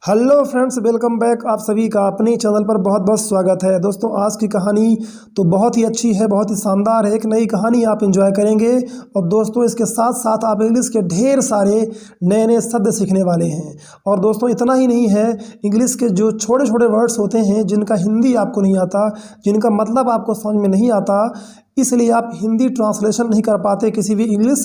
Hello friends, welcome back. आप सभी का अपने चैनल पर बहुत बहुत स्वागत है। दोस्तों, आज की कहानी तो बहुत ही अच्छी है, बहुत ही शानदार है। एक नई कहानी आप एंजॉय करेंगे और दोस्तों इसके साथ साथ आप इंग्लिश के ढेर सारे नए नए शब्द सीखने वाले हैं। और दोस्तों इतना ही नहीं है, इंग्लिश के जो छोटे छोटे वर्ड्स होते हैं जिनका हिंदी आपको नहीं आता, जिनका मतलब आपको समझ में नहीं आता, इसलिए आप हिंदी ट्रांसलेशन नहीं कर पाते किसी भी इंग्लिश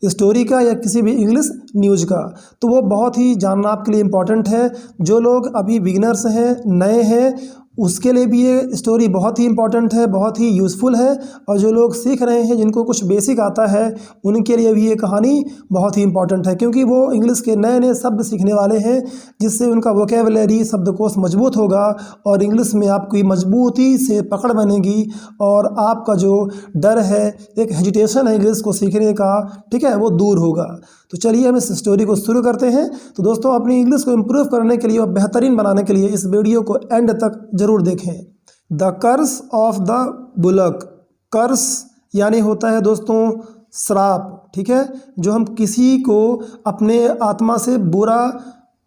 स्टोरी का या किसी भी इंग्लिश न्यूज का, तो वो बहुत ही जानना आपके लिए इम्पॉर्टेंट है। जो लोग अभी बिगिनर्स हैं, नए हैं, उसके लिए भी ये स्टोरी बहुत ही इम्पॉर्टेंट है, बहुत ही यूज़फुल है। और जो लोग सीख रहे हैं, जिनको कुछ बेसिक आता है, उनके लिए भी ये कहानी बहुत ही इम्पॉर्टेंट है, क्योंकि वो इंग्लिश के नए नए शब्द सीखने वाले हैं, जिससे उनका वोकेबलरी, शब्दकोश मजबूत होगा और इंग्लिश में आपकी मजबूती से पकड़ बनेगी। और आपका जो डर है, एक हेजिटेशन है इंग्लिश को सीखने का, ठीक है, वो दूर होगा। तो चलिए हम इस स्टोरी को शुरू करते हैं। तो दोस्तों, अपनी इंग्लिश को इम्प्रूव करने के लिए और बेहतरीन बनाने के लिए इस वीडियो को एंड तक जरूर देखें। The curse of the bullock. Curse यानी होता है दोस्तों श्राप, ठीक है। जो हम किसी को अपने आत्मा से बुरा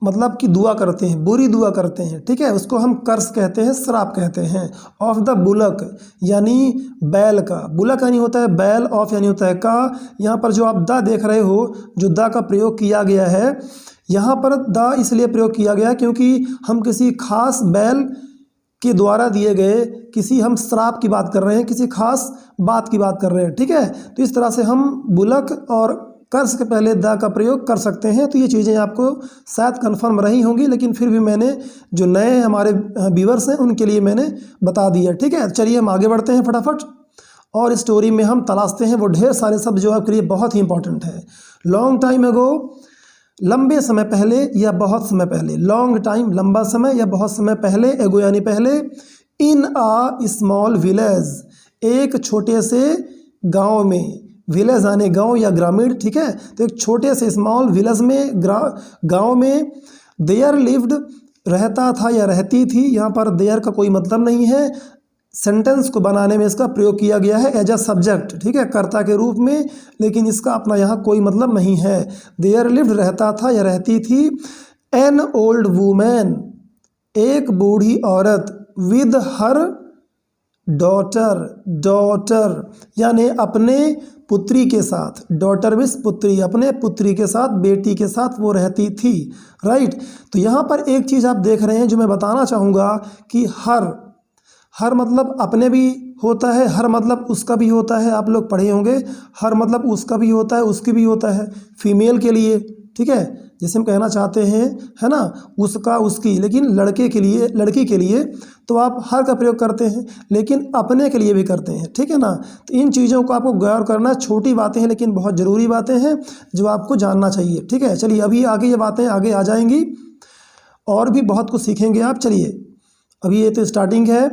मतलब कि दुआ करते हैं, बुरी दुआ करते हैं, ठीक है, उसको हम कर्स कहते हैं, श्राप कहते हैं। ऑफ द बुलक यानी बैल का। बुलक यानी होता है बैल, ऑफ यानी होता है का। यहाँ पर जो आप द देख रहे हो, जो द का प्रयोग किया गया है, यहाँ पर द इसलिए प्रयोग किया गया क्योंकि हम किसी खास बैल के द्वारा दिए गए किसी हम श्राप की बात कर रहे हैं, किसी खास बात की बात कर रहे हैं, ठीक है। तो इस तरह से हम बुलक और कर्स के पहले द का प्रयोग कर सकते हैं। तो ये चीज़ें आपको शायद कंफर्म रही होंगी, लेकिन फिर भी मैंने जो नए हमारे व्यूअर्स हैं उनके लिए मैंने बता दिया, ठीक है। चलिए हम आगे बढ़ते हैं फटाफट, और स्टोरी में हम तलाशते हैं वो ढेर सारे शब्द जो आपके लिए बहुत ही इंपॉर्टेंट है। लॉन्ग टाइम एगो, लंबे समय पहले या बहुत समय पहले। लॉन्ग टाइम लंबा समय या बहुत समय पहले, एगो यानी पहले। इन आ स्मॉल विलेज, एक छोटे से गांव में। विलेज यानी गांव या ग्रामीण, ठीक है। तो एक छोटे से स्मॉल विलेज में, गांव में। देयर लिव्ड, रहता था या रहती थी। यहाँ पर देयर का कोई मतलब नहीं है, सेंटेंस को बनाने में इसका प्रयोग किया गया है एज अ सब्जेक्ट, ठीक है, कर्ता के रूप में, लेकिन इसका अपना यहाँ कोई मतलब नहीं है। देयर लिव्ड, रहता था या रहती थी। एन ओल्ड वूमेन, एक बूढ़ी औरत। विद हर डॉटर, डॉटर यानी अपने पुत्री के साथ। डॉटर मीन्स पुत्री, अपने पुत्री के साथ, बेटी के साथ वो रहती थी, राइट। तो यहाँ पर एक चीज़ आप देख रहे हैं जो मैं बताना चाहूँगा कि हर मतलब अपने भी होता है, हर मतलब उसका भी होता है। आप लोग पढ़े होंगे, हर मतलब उसका भी होता है, उसकी भी होता है, फीमेल के लिए, ठीक है। जैसे हम कहना चाहते हैं, है ना, उसका, उसकी, लेकिन लड़के के लिए, लड़की के लिए तो आप हर का प्रयोग करते हैं, लेकिन अपने के लिए भी करते हैं, ठीक है ना। तो इन चीज़ों को आपको गौर करना, छोटी बातें हैं लेकिन बहुत ज़रूरी बातें हैं जो आपको जानना चाहिए, ठीक है। चलिए अभी आगे ये बातें आगे आ जाएंगी और भी बहुत कुछ सीखेंगे आप। चलिए अभी ये तो स्टार्टिंग है।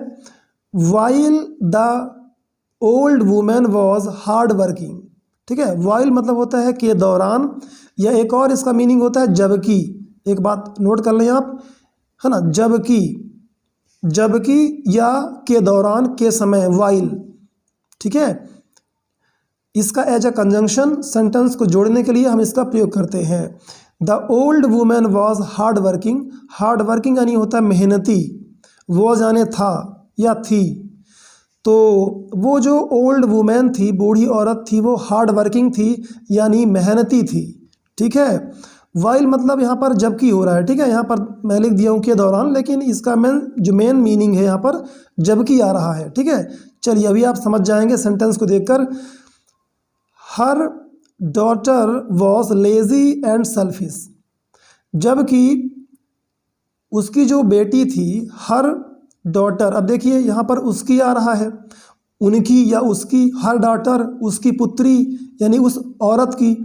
While the old women was hard working, ठीक है। वाइल मतलब होता है के दौरान, या एक और इसका मीनिंग होता है जबकि। एक बात नोट कर लें आप, है ना, जबकि, जबकि या के दौरान, के समय, वाइल, ठीक है। इसका एज अ कंजंक्शन सेंटेंस को जोड़ने के लिए हम इसका प्रयोग करते हैं। The old women was hard working. Hard working यानी होता है मेहनती, वॉज यानी था या थी। तो वो जो ओल्ड वुमेन थी, बूढ़ी औरत थी, वो हार्ड वर्किंग थी यानी मेहनती थी, ठीक है। वाइल मतलब यहाँ पर जबकि हो रहा है, ठीक है। यहाँ पर मैं लिख दिया हूँ के दौरान, लेकिन इसका मेन मीनिंग है यहाँ पर जबकि आ रहा है, ठीक है। चलिए अभी आप समझ जाएंगे सेंटेंस को देखकर। Her daughter was lazy and selfish, जबकि उसकी जो बेटी थी, हर डॉटर, अब देखिए यहाँ पर उसकी आ रहा है, उनकी या उसकी, हर डॉटर उसकी पुत्री यानी उस औरत की,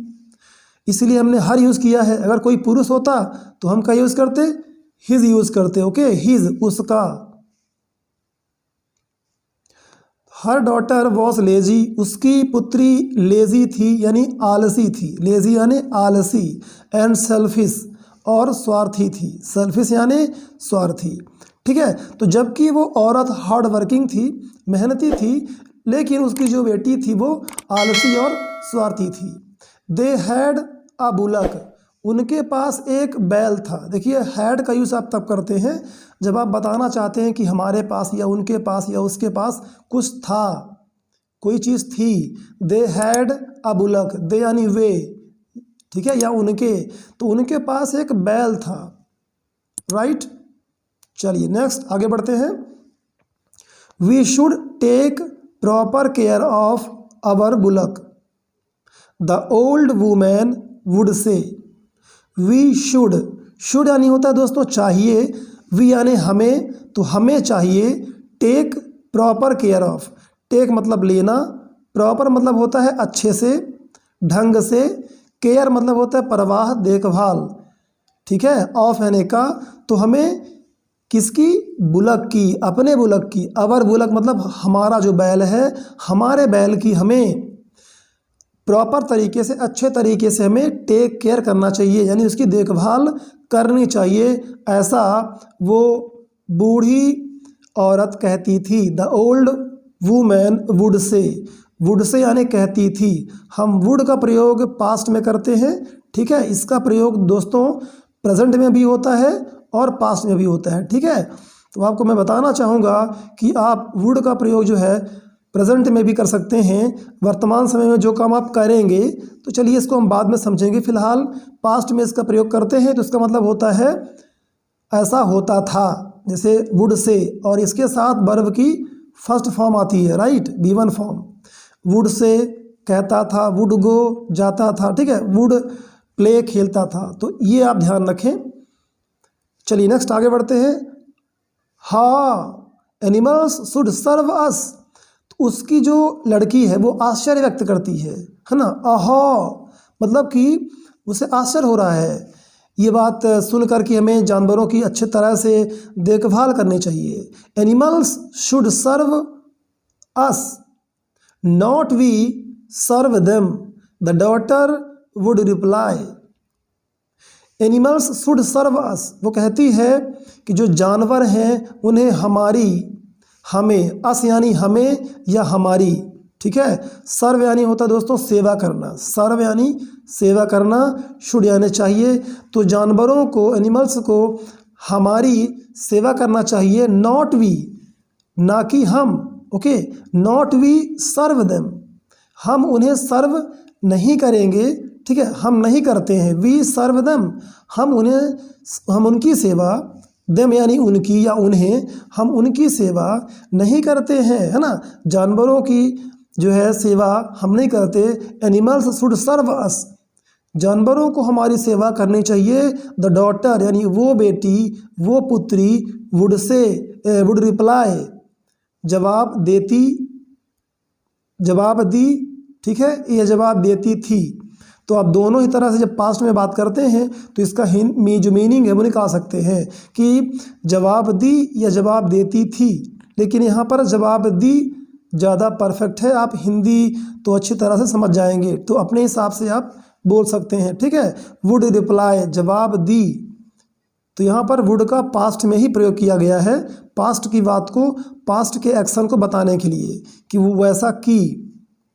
इसलिए हमने हर यूज़ किया है। अगर कोई पुरुष होता तो हम क्या यूज़ करते, हिज यूज़ करते, ओके, हिज, उसका। हर डॉटर वॉज लेजी, उसकी पुत्री लेजी थी यानी आलसी थी, लेजी यानी आलसी, एंड सेल्फिश और स्वार्थी थी, सेल्फिश यानी स्वार्थी, ठीक है। तो जबकि वो औरत हार्ड वर्किंग थी, मेहनती थी, लेकिन उसकी जो बेटी थी वो आलसी और स्वार्थी थी। दे हैड अ बुलक, उनके पास एक बैल था। देखिए हैड का यूज़ आप तब करते हैं जब आप बताना चाहते हैं कि हमारे पास या उनके पास या उसके पास कुछ था, कोई चीज़ थी। दे हैड अ बुलक, दे यानी वे, ठीक है, या उनके, तो उनके पास एक बैल था, राइट। चलिए नेक्स्ट आगे बढ़ते हैं। We should take proper care of our bullock, the old women would say. We should, should यानी होता है दोस्तों चाहिए, वी यानी हमें, तो हमें चाहिए, take proper care of, take मतलब लेना, प्रॉपर मतलब होता है अच्छे से, ढंग से, केयर मतलब होता है परवाह, देखभाल, ठीक है, ऑफ यानी का, तो हमें किसकी, बुलक की, अपने बुलक की, अवर बुलक मतलब हमारा जो बैल है, हमारे बैल की हमें प्रॉपर तरीके से, अच्छे तरीके से हमें टेक केयर करना चाहिए, यानी उसकी देखभाल करनी चाहिए, ऐसा वो बूढ़ी औरत कहती थी। द ओल्ड वुमेन वुड से, वुड से यानी कहती थी। हम वुड का प्रयोग पास्ट में करते हैं, ठीक है, इसका प्रयोग दोस्तों प्रेजेंट में भी होता है और पास्ट में भी होता है, ठीक है। तो आपको मैं बताना चाहूँगा कि आप वुड का प्रयोग जो है प्रेजेंट में भी कर सकते हैं, वर्तमान समय में जो काम आप करेंगे, तो चलिए इसको हम बाद में समझेंगे। फिलहाल पास्ट में इसका प्रयोग करते हैं, तो इसका मतलब होता है ऐसा होता था, जैसे वुड से, और इसके साथ वर्ब की फर्स्ट फॉर्म आती है, right, B1 form. Would say कहता था, वुड गो जाता था, ठीक है, वुड प्ले खेलता था, तो ये आप ध्यान रखें। चलिए नेक्स्ट आगे बढ़ते हैं। हाँ एनिमल्स शुड सर्व अस, तो उसकी जो लड़की है वो आश्चर्य व्यक्त करती है ना, आहा, मतलब कि उसे आश्चर्य हो रहा है, ये बात सुन कर कि हमें जानवरों की अच्छी तरह से देखभाल करनी चाहिए। Animals should serve us, not we serve them, the daughter would reply. Animals should serve us, वो कहती है कि जो जानवर हैं उन्हें हमारी, हमें, अस यानी हमें या हमारी, ठीक है। सर्व यानी होता है दोस्तों सेवा करना, सर्व यानी सेवा करना, शुड यानी चाहिए, तो जानवरों को, एनिमल्स को हमारी सेवा करना चाहिए, नॉट वी, ना कि हम, okay, not we serve them, हम उन्हें सर्व नहीं करेंगे, ठीक है, हम नहीं करते हैं, वी सर्व देम, हम उन्हें, हम उनकी सेवा, देम यानी उनकी या उन्हें, हम उनकी सेवा नहीं करते हैं, है ना, जानवरों की जो है सेवा हम नहीं करते। एनिमल्स शुड सर्व अस, जानवरों को हमारी सेवा करनी चाहिए। द डॉटर यानी वो बेटी, वो पुत्री, वुड से, वुड रिप्लाई, जवाब देती, जवाब दी, ठीक है, यह जवाब देती थी। तो आप दोनों ही तरह से जब पास्ट में बात करते हैं तो इसका जो मीनिंग है वो निकाल सकते हैं कि जवाब दी या जवाब देती थी, लेकिन यहाँ पर जवाब दी ज़्यादा परफेक्ट है। आप हिंदी तो अच्छी तरह से समझ जाएंगे, तो अपने हिसाब से आप बोल सकते हैं, ठीक है। वुड रिप्लाई, जवाब दी, तो यहाँ पर वुड का पास्ट में ही प्रयोग किया गया है, पास्ट की बात को, पास्ट के एक्शन को बताने के लिए कि वो वैसा की,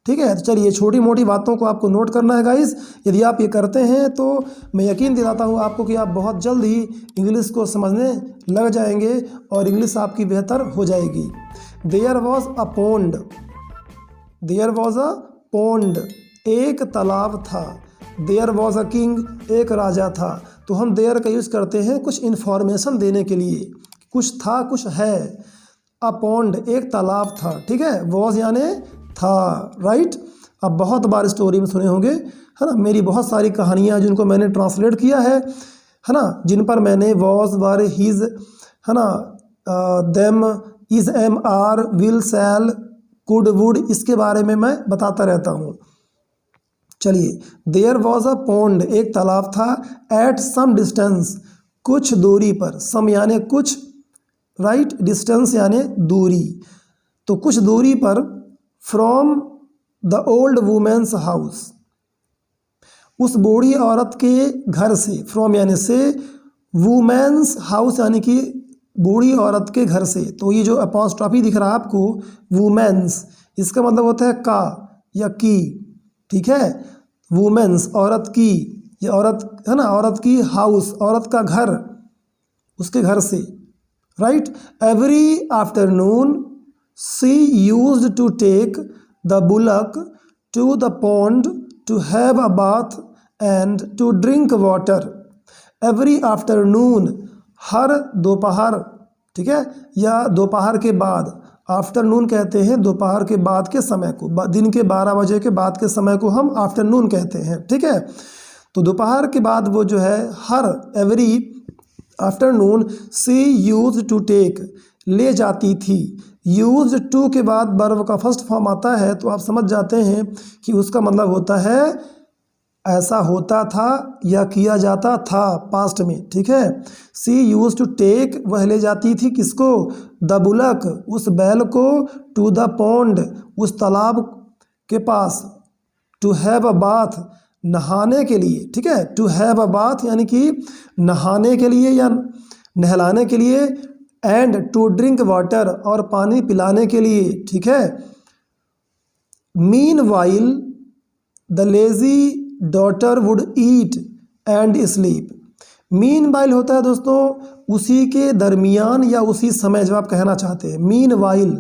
ठीक है। तो चलिए छोटी मोटी बातों को आपको नोट करना है गाइस, यदि आप ये करते हैं तो मैं यकीन दिलाता हूँ आपको कि आप बहुत जल्द ही इंग्लिश को समझने लग जाएंगे और इंग्लिश आपकी बेहतर हो जाएगी। There was a pond, there was a pond, एक तालाब था। देयर वॉज अ किंग, एक राजा था। तो हम देयर का यूज़ करते हैं कुछ इन्फॉर्मेशन देने के लिए, कुछ था कुछ है। अ पोंड, एक तालाब था, ठीक है, वॉज यानी था, राइट। अब बहुत बार स्टोरी में सुने होंगे, है ना, मेरी बहुत सारी कहानियाँ जिनको मैंने ट्रांसलेट किया है ना, जिन पर मैंने वॉज, वर, हिज, है ना, them, is, am, are, will, shall, could, would, इसके बारे में मैं बताता रहता हूँ। चलिए, देयर वॉज अ पोंड, एक तालाब था। एट सम डिस्टेंस, कुछ दूरी पर, सम यानी कुछ, राइट, डिस्टेंस यानी दूरी, तो कुछ दूरी पर, from the old women's house, उस बूढ़ी औरत के घर से, फ्रॉम यानी से, वुमेन्स हाउस यानी कि बूढ़ी औरत के घर से। तो ये जो अपॉस्ट्रॉफी दिख रहा है आपको, वुमेन्स, इसका मतलब होता है का या की, ठीक है, वुमेन्स, औरत की, ये औरत है ना, औरत की हाउस, औरत का घर, उसके घर से, right. Every afternoon she used to take the bullock to the pond to have a bath and to drink water. Every afternoon, हर दोपहर, ठीक है, या दोपहर के बाद। आफ्टरनून कहते हैं दोपहर के बाद के समय को, दिन के 12 बजे के बाद के समय को हम आफ्टरनून कहते हैं, ठीक है। तो दोपहर के बाद वो जो है हर, every afternoon she use to take, ले जाती थी। यूज टू के बाद वर्ब का फर्स्ट फॉर्म आता है तो आप समझ जाते हैं कि उसका मतलब होता है ऐसा होता था या किया जाता था पास्ट में, ठीक है। सी यूज टू टेक, वह ले जाती थी किसको, द बुलक, उस बैल को, टू द पॉन्ड, उस तालाब के पास, टू हैव अ बाथ, नहाने के लिए, ठीक है। टू हैव अ बाथ यानी कि नहाने के लिए या नहलाने के लिए, एंड टू ड्रिंक वाटर, और पानी पिलाने के लिए, ठीक है। Mean while the lazy daughter would eat and sleep. Mean while होता है दोस्तों उसी के दरमियान या उसी समय, जब आप कहना चाहते हैं मीन वाइल,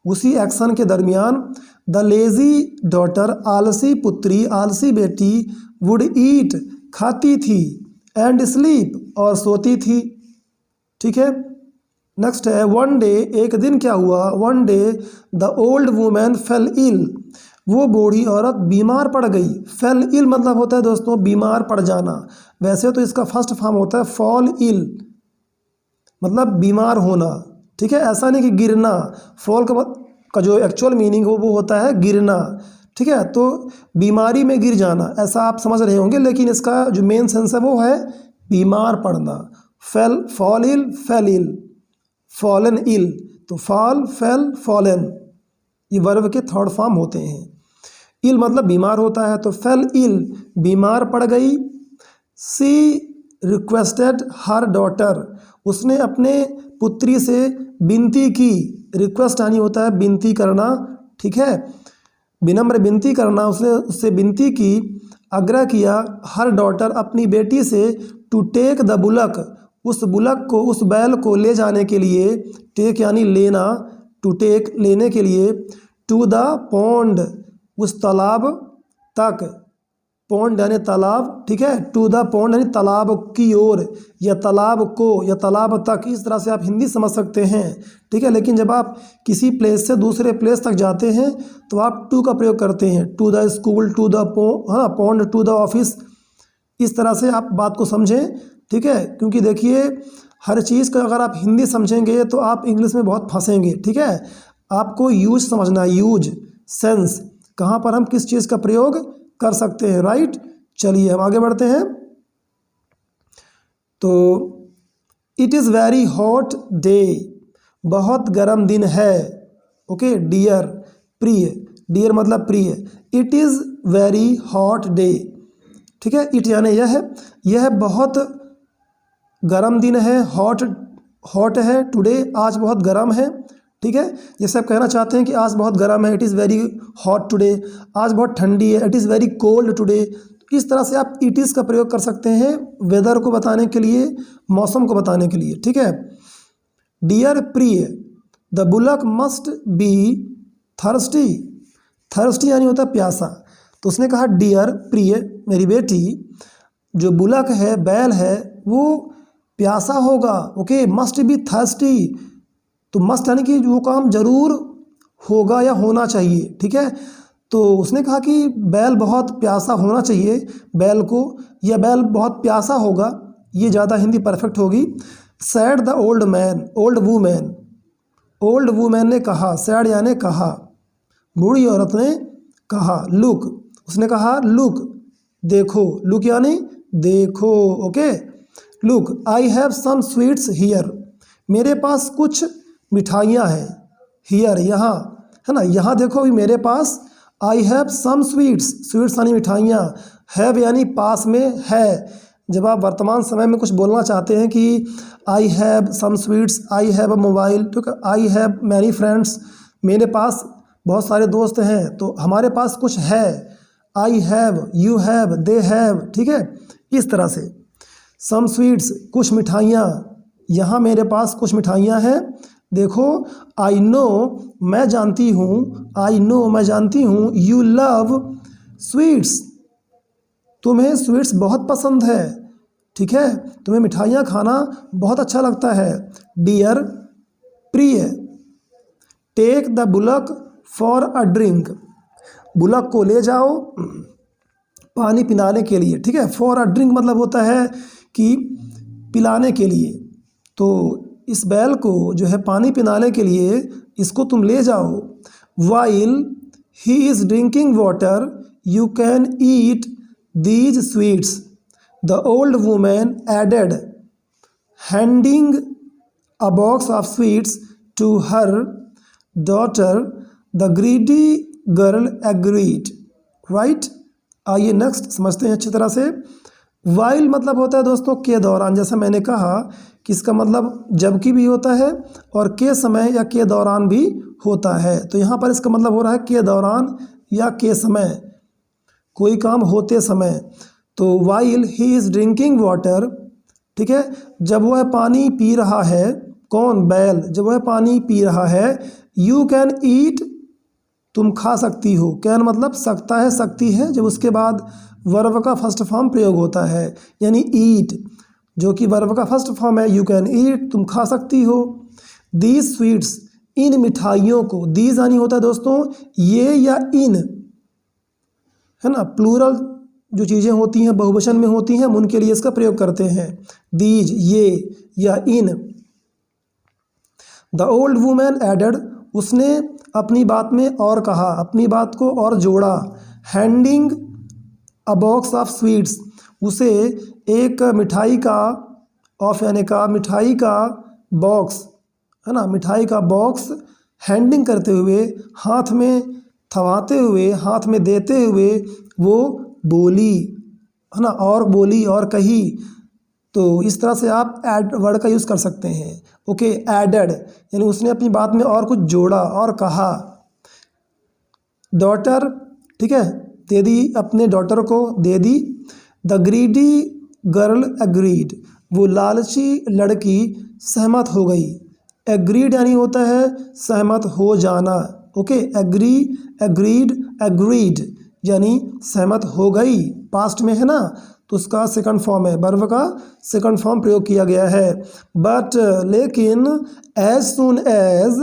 उसी एक्शन के दरमियान। द लेजी डॉटर, आलसी पुत्री, आलसी बेटी, वुड ईट, खाती थी, एंड स्लीप, और सोती थी, ठीक है। नेक्स्ट है वन डे, एक दिन क्या हुआ, one day the old women fell ill, वो बूढ़ी औरत बीमार पड़ गई। फेल इल मतलब होता है दोस्तों बीमार पड़ जाना। वैसे तो इसका फर्स्ट फॉर्म होता है फॉल इल, मतलब बीमार होना, ठीक है। ऐसा नहीं कि गिरना, फॉल का जो एक्चुअल मीनिंग हो वो होता है गिरना, ठीक है। तो बीमारी में गिर जाना, ऐसा आप समझ रहे होंगे, लेकिन इसका जो मेन सेंस है वो है बीमार पड़ना। Fell, fall ill, fell ill, fallen ill, तो फॉल, फेल, फॉलन, ये वर्ब के थर्ड फॉर्म होते हैं। इल मतलब बीमार होता है, तो फेल इल, बीमार पड़ गई। सी रिक्वेस्टेड हर डॉटर, उसने अपने पुत्री से विनती की। रिक्वेस्ट यानी होता है विनती करना, ठीक है, विनम्र विनती करना। उसने उससे विनती की, आग्रह किया, हर डॉटर, अपनी बेटी से, टू टेक द बुलक, उस बुलक को, उस बैल को ले जाने के लिए। टेक यानी लेना, टू टेक लेने के लिए। टू द पॉन्ड, उस तालाब तक, पॉन्ड यानी तालाब, ठीक है। टू द पॉन्ड यानी तालाब की ओर, या तालाब को, या तालाब तक, इस तरह से आप हिंदी समझ सकते हैं, ठीक है। लेकिन जब आप किसी प्लेस से दूसरे प्लेस तक जाते हैं तो आप टू का प्रयोग करते हैं। To the school, to the pond, to the office, इस तरह से आप बात को समझें, ठीक है। क्योंकि देखिए हर चीज़ का अगर आप हिंदी समझेंगे तो आप इंग्लिश में बहुत फंसेंगे, ठीक है। आपको यूज समझना है, यूज, सेंस, कहाँ पर हम किस चीज़ का प्रयोग कर सकते हैं, राइट। चलिए हम आगे बढ़ते हैं। तो it is very hot day, बहुत गर्म दिन है, ओके। डियर, प्रिय, डियर मतलब प्रिय। It is very hot day, ठीक है। इट यानी यह बहुत गर्म दिन है। हॉट, हॉट है, टुडे, आज बहुत गर्म है, ठीक है। जैसे आप कहना चाहते हैं कि आज बहुत गर्म है, it is very hot today, आज बहुत ठंडी है, it is very cold today. इस तरह से आप इट इज़ का प्रयोग कर सकते हैं वेदर को बताने के लिए, मौसम को बताने के लिए, ठीक है। डियर, प्रिय, the bullock must be thirsty, thirsty यानी होता है प्यासा। तो उसने कहा डियर, प्रिय, मेरी बेटी, जो बुलक है, बैल है, वो प्यासा होगा, ओके। मस्ट बी थर्स्टी, तो मस्ट यानी कि वो काम जरूर होगा या होना चाहिए, ठीक है। तो उसने कहा कि बैल बहुत प्यासा होना चाहिए, बैल को, या बैल बहुत प्यासा होगा, ये ज़्यादा हिंदी परफेक्ट होगी। Sad the old man, old women, old women ने कहा, सैड यानी कहा, बूढ़ी औरत ने कहा। लुक, उसने कहा लुक, देखो, लुक यानी देखो, okay. Look, I have some sweets here, मेरे पास कुछ मिठाइयाँ हैं। हियर, यहाँ, है ना, यहाँ देखो अभी मेरे पास। I have some sweets, sweets यानी मिठाइयाँ, हैव यानी पास में है। जब आप वर्तमान समय में कुछ बोलना चाहते हैं कि I have some sweets, I have a mobile, ठीक है, आई हैव मैनी फ्रेंड्स, मेरे पास बहुत सारे दोस्त हैं, तो हमारे पास कुछ है। I have, you have, they have, ठीक है, इस तरह से। सम स्वीट्स, कुछ मिठाइयाँ, यहाँ मेरे पास कुछ मिठाइयाँ हैं। देखो, आई नो, मैं जानती हूँ, आई नो, मैं जानती हूँ, यू लव स्वीट्स, तुम्हें स्वीट्स बहुत पसंद है, ठीक है, तुम्हें मिठाइयाँ खाना बहुत अच्छा लगता है। डियर, प्रिय। Take the bullock for a drink, bullock को ले जाओ पानी पिलाने के लिए, ठीक है। फॉर अ ड्रिंक मतलब होता है कि पिलाने के लिए। तो इस बैल को जो है पानी पिलाने के लिए इसको तुम ले जाओ। While he is drinking water you can eat these sweets, the old women added, handing a box of sweets to her daughter. The greedy girl agreed, right. आइए नेक्स्ट समझते हैं अच्छी तरह से। वाइल मतलब होता है दोस्तों के दौरान, जैसा मैंने कहा कि इसका मतलब जबकि भी होता है और के समय या के दौरान भी होता है। तो यहाँ पर इसका मतलब हो रहा है के दौरान या के समय, कोई काम होते समय। तो while he is drinking water, ठीक है, जब वह पानी पी रहा है, कौन, बैल, जब वह पानी पी रहा है। यू कैन ईट, तुम खा सकती हो, कैन मतलब सकता है, सकती है, जब उसके बाद वर्ब का फर्स्ट फॉर्म प्रयोग होता है, यानी ईट जो कि वर्ब का फर्स्ट फॉर्म है। यू कैन ईट, तुम खा सकती हो। दीज स्वीट्स, इन मिठाइयों को, दीज यानी होता है दोस्तों ये या इन, है ना, प्लूरल जो चीज़ें होती हैं बहुवचन में होती हैं हम उनके लिए इसका प्रयोग करते हैं। दीज, ये या इन। द ओल्ड वुमेन एडेड, उसने अपनी बात में और कहा, अपनी बात को और जोड़ा। Handing a box of sweets, उसे एक मिठाई का, ऑफ यानी का, मिठाई का बॉक्स, है ना, मिठाई का बॉक्स हैंडिंग करते हुए, हाथ में थमाते हुए, हाथ में देते हुए वो बोली, है ना, और बोली और कही। तो इस तरह से आप एड वर्ड का यूज़ कर सकते हैं। ओके, एडेड यानी उसने अपनी बात में और कुछ जोड़ा और कहा। डॉटर, ठीक है, दे दी, अपने डॉटर को दे दी। द ग्रीडी गर्ल एग्रीड, वो लालची लड़की सहमत हो गई। एग्रीड यानी होता है सहमत हो जाना। ओके, एग्री, एग्रीड, एग्रीड यानी सहमत हो गई, पास्ट में है ना, तो उसका सेकंड फॉर्म है, वर्ब का सेकंड फॉर्म प्रयोग किया गया है। बट लेकिन, as soon as,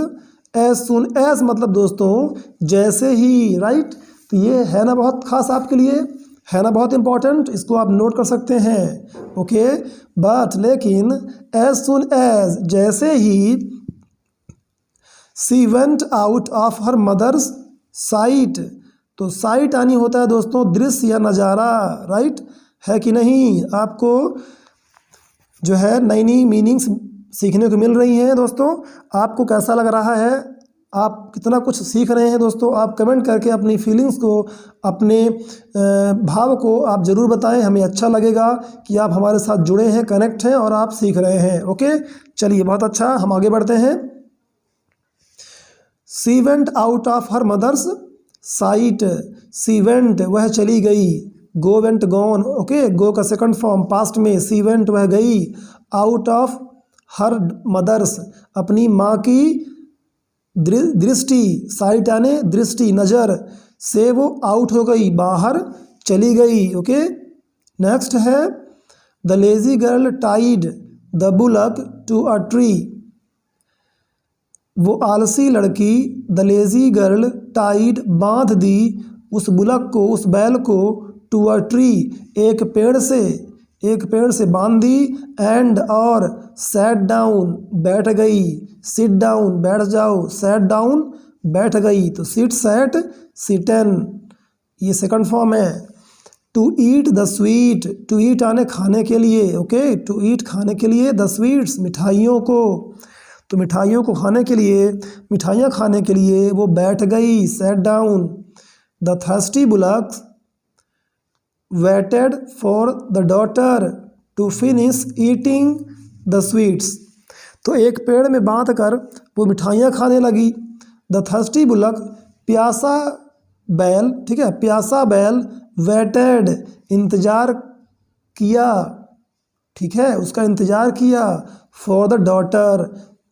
as soon as मतलब दोस्तों जैसे ही, राइट। तो ये है ना बहुत खास आपके लिए, है ना बहुत इंपॉर्टेंट, इसको आप नोट कर सकते हैं। ओके, बट लेकिन, एज सुन एज जैसे ही, she went out of her mother's sight, तो साइट आनी होता है दोस्तों दृश्य या नज़ारा, राइट, है कि नहीं। आपको जो है नई नई मीनिंग्स सीखने को मिल रही हैं दोस्तों। आपको कैसा लग रहा है, आप कितना कुछ सीख रहे हैं दोस्तों, आप कमेंट करके अपनी फीलिंग्स को, अपने भाव को आप ज़रूर बताएं, हमें अच्छा लगेगा कि आप हमारे साथ जुड़े हैं, कनेक्ट हैं और आप सीख रहे हैं। ओके, चलिए बहुत अच्छा, हम आगे बढ़ते हैं। She went out of her mother's sight, she went वह चली गई, go went gone, okay, go का सेकंड फॉर्म पास्ट में, सी वेंट वह गई, आउट ऑफ हर मदर्स अपनी माँ की दृष्टि, साइट यानी दृष्टि, नज़र से वो आउट हो गई, बाहर चली गई। ओके, नेक्स्ट है the lazy girl tied the bullock to a tree, वो आलसी लड़की, द लेजी गर्ल टाइड बांध दी, उस बुलक को, उस बैल को, टू अ ट्री एक पेड़ से, एक पेड़ से बांध दी, एंड और, सैट डाउन बैठ गई, सिट डाउन बैठ जाओ, सैट डाउन बैठ गई, तो सिट, सैट, सिटन ये सेकंड फॉर्म है। To eat the sweet, to eat आने खाने के लिए, ओके, टू ईट खाने के लिए, द स्वीट्स मिठाइयों को, तो मिठाइयों को खाने के लिए, मिठाइयाँ खाने के लिए वो बैठ गई, sat down. The thirsty bullocks waited for the daughter to finish eating the sweets, तो एक पेड़ में बांध कर वो मिठाइयाँ खाने लगी। द थर्स्टी बुलक, प्यासा बैल, ठीक है, प्यासा बैल, वेटेड, इंतज़ार किया, ठीक है, उसका इंतज़ार किया, फॉर द डॉटर,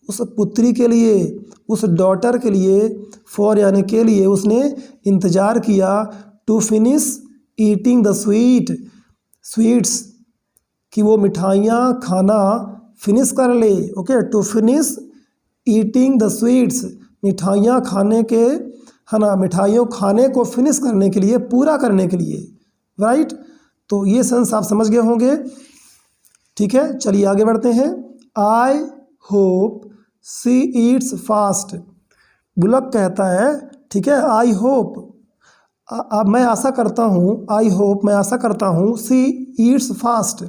उस पुत्री के लिए, उस डॉटर के लिए, फॉर यानी के लिए उसने इंतज़ार किया, to finish eating the sweets, कि वो मिठाइयाँ खाना फिनिश कर ले। Okay, to finish eating the sweets, मिठाइयाँ खाने के, है ना, मिठाइयों खाने को फिनिश करने के लिए, पूरा करने के लिए, राइट। तो ये सेंस आप समझ गए होंगे, ठीक है। चलिए आगे बढ़ते हैं। I hope she eats fast, bullock कहता है, ठीक है, आई होप, अब मैं आशा करता हूँ, आई होप मैं आशा करता हूँ, सी ईट्स फास्ट,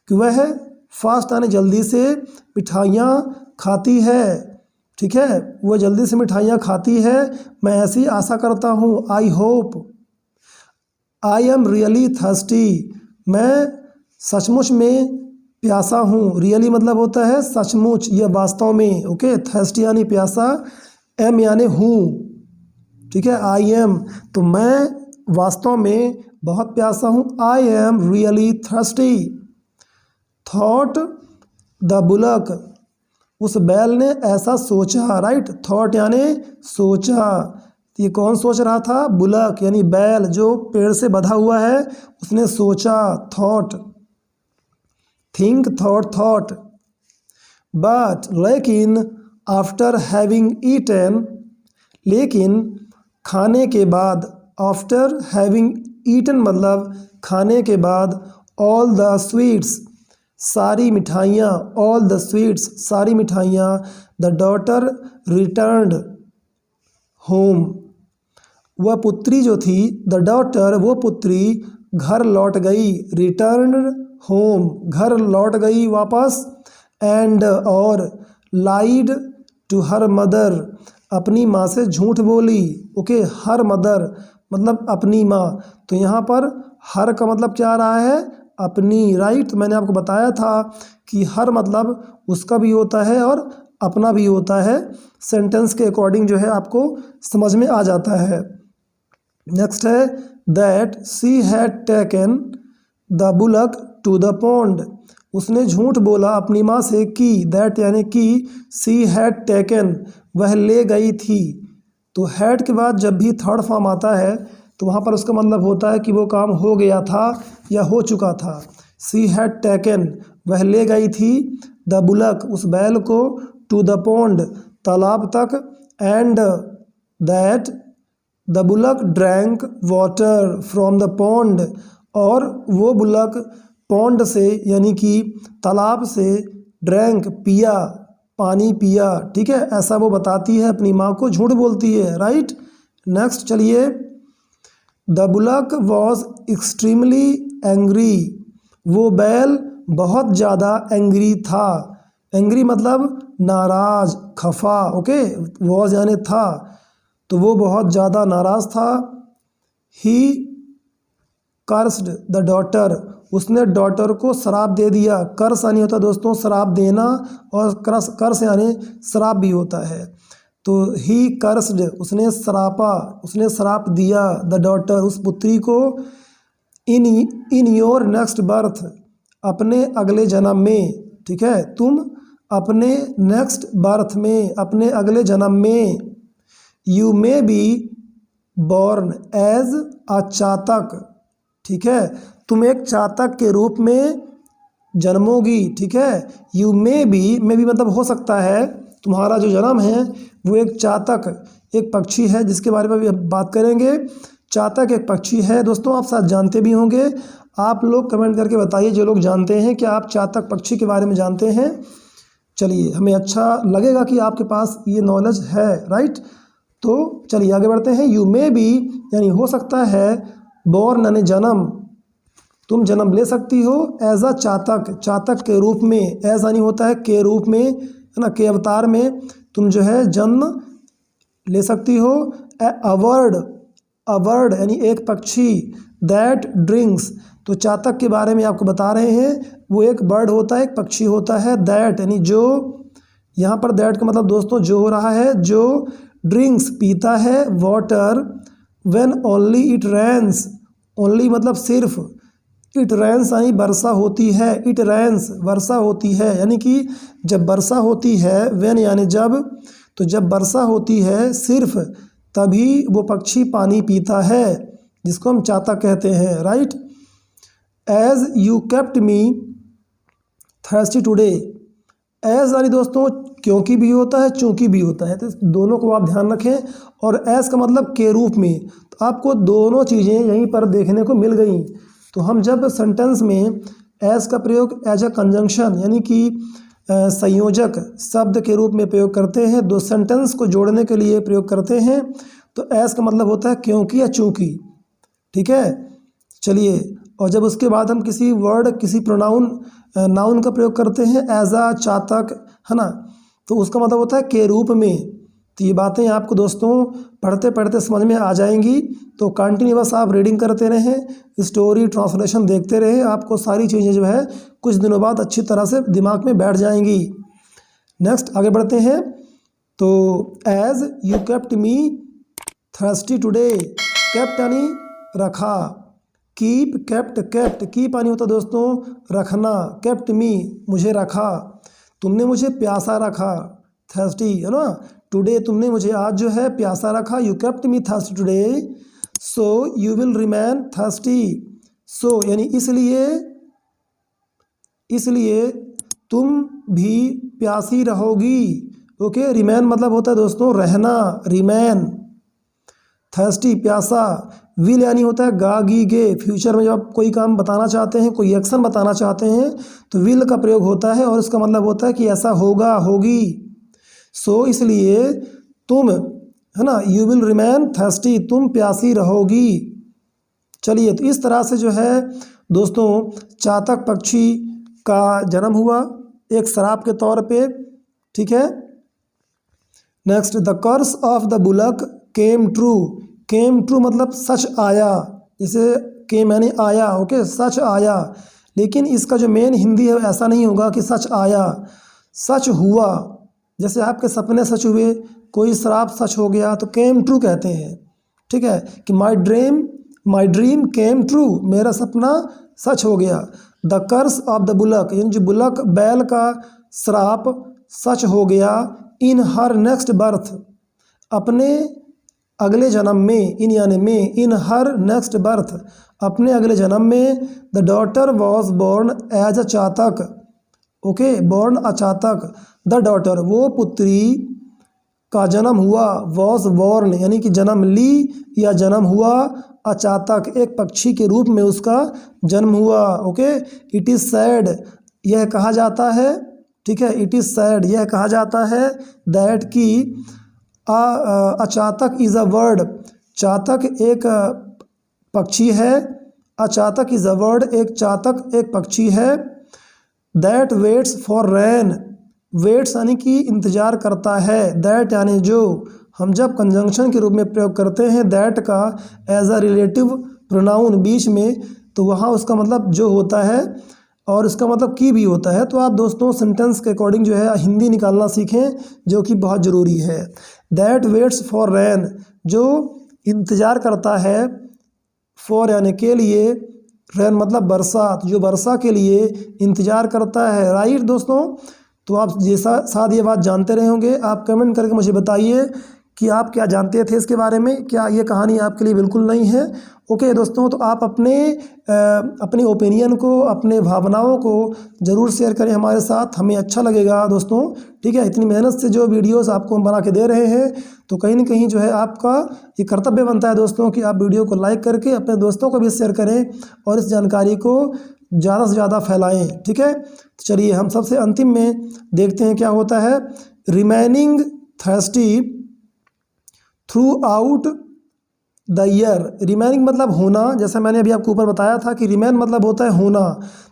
कि वह फास्ट यानी जल्दी से मिठाइयाँ खाती है, ठीक है, वह जल्दी से मिठाइयाँ खाती है, मैं ऐसी आशा करता हूँ, I hope. I am really thirsty, मैं सचमुच में प्यासा हूँ, रियली मतलब होता है सचमुच या वास्तव में, ओके, थर्स्टी यानी प्यासा, एम यानी हूँ, ठीक है, आई एम, तो मैं वास्तव में बहुत प्यासा हूँ, I am really thirsty. Thought the bullock, उस बैल ने ऐसा सोचा, राइट, थॉट यानी सोचा, ये कौन सोच रहा था, बुलक यानी बैल जो पेड़ से बंधा हुआ है, उसने सोचा, थॉट, थिंक, थॉट, बट लेकिन, आफ्टर हैविंग ईटन, लेकिन खाने के बाद, आफ्टर हैविंग ईटन मतलब खाने के बाद, ऑल द स्वीट्स, सारी मिठाइयाँ, ऑल द स्वीट्स, सारी मिठाइयाँ, द डॉटर रिटर्न्ड होम, वह पुत्री जो थी, द डॉटर वो पुत्री घर लौट गई, रिटर्न्ड होम घर लौट गई वापस, एंड और, लाइड टू हर मदर, अपनी माँ से झूठ बोली, ओके, हर मदर मतलब अपनी माँ, तो यहाँ पर हर का मतलब क्या आ रहा है, अपनी, राइट। तो मैंने आपको बताया था कि हर मतलब उसका भी होता है और अपना भी होता है, सेंटेंस के अकॉर्डिंग जो है आपको समझ में आ जाता है। नेक्स्ट है, that she had taken the bullock to the pond, उसने झूठ बोला अपनी माँ से कि, दैट यानी कि, सी हैड टेकन वह ले गई थी, तो हैड के बाद जब भी थर्ड फॉर्म आता है तो वहाँ पर उसका मतलब होता है कि वो काम हो गया था या हो चुका था। सी हैड टेकन वह ले गई थी, द बुलक उस बैल को, टू द पॉन्ड तालाब तक, and that the bullock drank water from the pond, और वो बुलक पॉन्ड से यानी कि तालाब से, ड्रैंक पिया, पानी पिया, ठीक है, ऐसा वो बताती है, अपनी माँ को झूठ बोलती है, राइट। नेक्स्ट चलिए, the bullock was extremely angry, वो बैल बहुत ज़्यादा एंग्री था, एंग्री मतलब नाराज, खफा, ओके, वॉज यानी था, तो वो बहुत ज़्यादा नाराज़ था। ही कर्स्ड द डॉटर, उसने डॉटर को श्राप दे दिया, कर्स यानी होता है दोस्तों श्राप देना, और कर्स यानी श्राप भी होता है, तो ही कर्स्ड उसने श्रापा, उसने श्राप दिया, द डॉटर उस पुत्री को, इन योर नेक्स्ट बर्थ, अपने अगले जन्म में, ठीक है, तुम अपने नेक्स्ट बर्थ में, अपने अगले जन्म में, you may be born as a chatak, ठीक है, तुम एक चातक के रूप में जन्मोगी, ठीक है, यू मे बी मतलब हो सकता है, तुम्हारा जो जन्म है वो एक चातक, एक पक्षी है जिसके बारे में भी बात करेंगे। चातक एक पक्षी है दोस्तों, आप शायद जानते भी होंगे, आप लोग कमेंट करके बताइए जो लोग जानते हैं, क्या आप चातक पक्षी के बारे में जानते हैं। चलिए, हमें अच्छा लगेगा कि आपके पास ये नॉलेज है, राइट। तो चलिए आगे बढ़ते हैं। यू मे बी यानी हो सकता है, बॉर्न यानी जन्म, तुम जन्म ले सकती हो, एज अ चातक, चातक के रूप में, एज यानी होता है के रूप में, है ना, के अवतार में तुम जो है जन्म ले सकती हो। अवर्ड यानी एक पक्षी, दैट ड्रिंक्स, तो चातक के बारे में आपको बता रहे हैं, वो एक बर्ड होता है, एक पक्षी होता है, दैट यानी जो, यहाँ पर दैट का मतलब दोस्तों जो हो रहा है, जो ड्रिंक्स पीता है, water when only it rains, only मतलब सिर्फ, इट रेन्स यानी वर्षा होती है, इट रेन्स वर्षा होती है, यानी कि जब वर्षा होती है, व्हेन यानी जब, तो जब वर्षा होती है सिर्फ तभी वो पक्षी पानी पीता है, जिसको हम चातक कहते हैं, right. As you kept me thirsty today, as यानी दोस्तों क्योंकि भी होता है, चूंकि भी होता है, तो दोनों को आप ध्यान रखें। और एज का मतलब के रूप में, तो आपको दोनों चीज़ें यहीं पर देखने को मिल गई। तो हम जब सेंटेंस में एज का प्रयोग एज अ कंजंक्शन यानी कि संयोजक शब्द के रूप में प्रयोग करते हैं, दो सेंटेंस को जोड़ने के लिए प्रयोग करते हैं, तो एज का मतलब होता है क्योंकि या चूंकि, ठीक है। चलिए, और जब उसके बाद हम किसी वर्ड, किसी प्रोनाउन, नाउन का प्रयोग करते हैं एज अ, चातक, है ना, तो उसका मतलब होता है के रूप में। तो ये बातें आपको दोस्तों पढ़ते पढ़ते समझ में आ जाएंगी। तो कंटिन्यूअस आप रीडिंग करते रहें, स्टोरी ट्रांसलेशन देखते रहें, आपको सारी चीज़ें जो है कुछ दिनों बाद अच्छी तरह से दिमाग में बैठ जाएंगी। नेक्स्ट आगे बढ़ते हैं। तो as you kept me thirsty today, kept यानी रखा, कीप, केप्ट, केप्ट, कीप यानी होता दोस्तों रखना, केप्ट मी मुझे रखा, तुमने मुझे प्यासा रखा, थर्स्टी है ना, टुडे तुमने मुझे आज जो है प्यासा रखा, you kept me thirsty today, so you will remain thirsty, so यानी इसलिए, इसलिए तुम भी प्यासी रहोगी, ओके। रिमेन मतलब होता है दोस्तों रहना, रिमेन, थर्स्टी प्यासा, विल यानी होता है गा गी गे, फ्यूचर में जब आप कोई काम बताना चाहते हैं, कोई एक्शन बताना चाहते हैं, तो विल का प्रयोग होता है और इसका मतलब होता है कि ऐसा होगा, होगी। सो इसलिए तुम, है ना, यू विल रिमेन थर्स्टी, तुम प्यासी रहोगी। चलिए, तो इस तरह से जो है दोस्तों चातक पक्षी का जन्म हुआ एक श्राप के तौर पे, ठीक है। Next, the curse of the bullock came true, came true मतलब सच आया, इसे केम यानी आया, ओके, सच आया। लेकिन इसका जो मेन हिंदी है ऐसा नहीं होगा कि सच आया, सच हुआ। जैसे आपके सपने सच हुए, कोई श्राप सच हो गया, तो केम ट्रू कहते हैं, ठीक है, कि माई ड्रीम केम ट्रू, मेरा सपना सच हो गया। The curse of the bullock यानी जो बुलक बैल का श्राप सच हो गया, इन हर नेक्स्ट बर्थ, अपने अगले जन्म में, इन यानी में, इन हर नेक्स्ट बर्थ, अपने अगले जन्म में, the daughter was born as a chatak, okay, born a chatak, the daughter वो पुत्री का जन्म हुआ, वॉज बोर्न यानी कि जन्म ली या जन्म हुआ, अचातक एक पक्षी के रूप में उसका जन्म हुआ, ओके। इट इज़ सैड, यह कहा जाता है, ठीक है, इट इज़ सैड यह कहा जाता है, दैट की अचातक इज़ अ वर्ड, चातक एक पक्षी है, अचातक इज़ अ वर्ड, एक चातक एक पक्षी है, that waits for rain, waits यानी कि इंतज़ार करता है, दैट यानी जो, हम जब कंजंक्शन के रूप में प्रयोग करते हैं दैट का एज अ रिलेटिव प्रोनाउन बीच में, तो वहाँ उसका मतलब जो होता है और इसका मतलब की भी होता है। तो आप दोस्तों सेंटेंस के अकॉर्डिंग जो है हिंदी निकालना सीखें, जो कि बहुत ज़रूरी है। दैट वेट्स फॉर रेन, जो इंतज़ार करता है, फॉर यानी के लिए, रेन मतलब बरसात, जो वर्षा के लिए इंतज़ार करता है, राइट दोस्तों। तो आप जैसा शायद ये बात जानते रहे होंगे, आप कमेंट करके मुझे बताइए कि आप क्या जानते थे इसके बारे में, क्या ये कहानी आपके लिए बिल्कुल नहीं है। ओके दोस्तों, तो आप अपने ओपिनियन को, अपने भावनाओं को ज़रूर शेयर करें हमारे साथ, हमें अच्छा लगेगा दोस्तों, ठीक है। इतनी मेहनत से जो वीडियोस आपको हम बना के दे रहे हैं, तो कहीं ना कहीं जो है आपका ये कर्तव्य बनता है दोस्तों कि आप वीडियो को लाइक करके अपने दोस्तों को भी शेयर करें और इस जानकारी को ज़्यादा से ज़्यादा फैलाएं, ठीक है। तो चलिए हम सबसे अंतिम में देखते हैं क्या होता है। Remaining thirsty through out the year, remaining मतलब होना, जैसा मैंने अभी आपको ऊपर बताया था कि रिमेन मतलब होता है होना,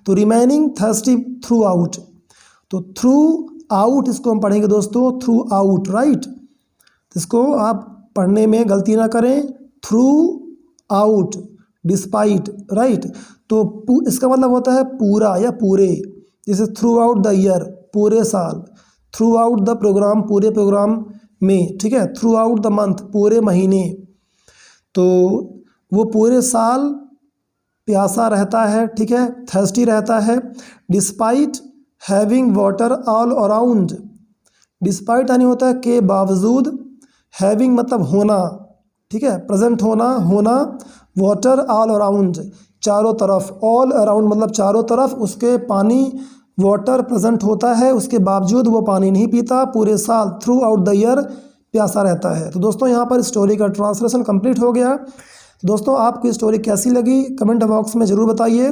तो रिमेनिंग थर्स्टी थ्रू आउट, तो थ्रू आउट इसको हम पढ़ेंगे दोस्तों थ्रू आउट, राइट। इसको आप पढ़ने में गलती ना करें, थ्रू आउट, डिस्पाइट, राइट। तो इसका मतलब होता है पूरा या पूरे, जैसे थ्रू आउट द ईयर पूरे साल, थ्रू आउट द प्रोग्राम पूरे प्रोग्राम में, ठीक है, थ्रू आउट द मंथ पूरे महीने, तो वो पूरे साल प्यासा रहता है, ठीक है, थर्स्टी रहता है। Despite having water all around, despite यानी होता है के बावजूद, हैविंग मतलब होना, ठीक है, प्रेजेंट होना, वाटर ऑल अराउंड चारों तरफ, ऑल अराउंड मतलब चारों तरफ उसके पानी, वाटर प्रेजेंट होता है, उसके बावजूद वो पानी नहीं पीता, पूरे साल थ्रू आउट द ईयर प्यासा रहता है। तो दोस्तों यहाँ पर स्टोरी का ट्रांसलेशन कंप्लीट हो गया। दोस्तों आपको स्टोरी कैसी लगी कमेंट बॉक्स में ज़रूर बताइए।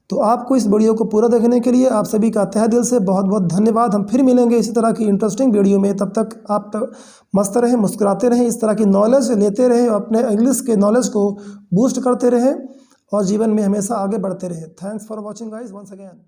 तो आपको इस वीडियो को पूरा देखने के लिए आप सभी का तहे दिल से बहुत बहुत धन्यवाद। हम फिर मिलेंगे इसी तरह की इंटरेस्टिंग वीडियो में। तब तक आप मस्त रहें, मुस्कुराते रहें, इस तरह की नॉलेज लेते रहें, अपने इंग्लिश के नॉलेज को बूस्ट करते रहें और जीवन में हमेशा आगे बढ़ते रहें। Thanks for watching guys once again.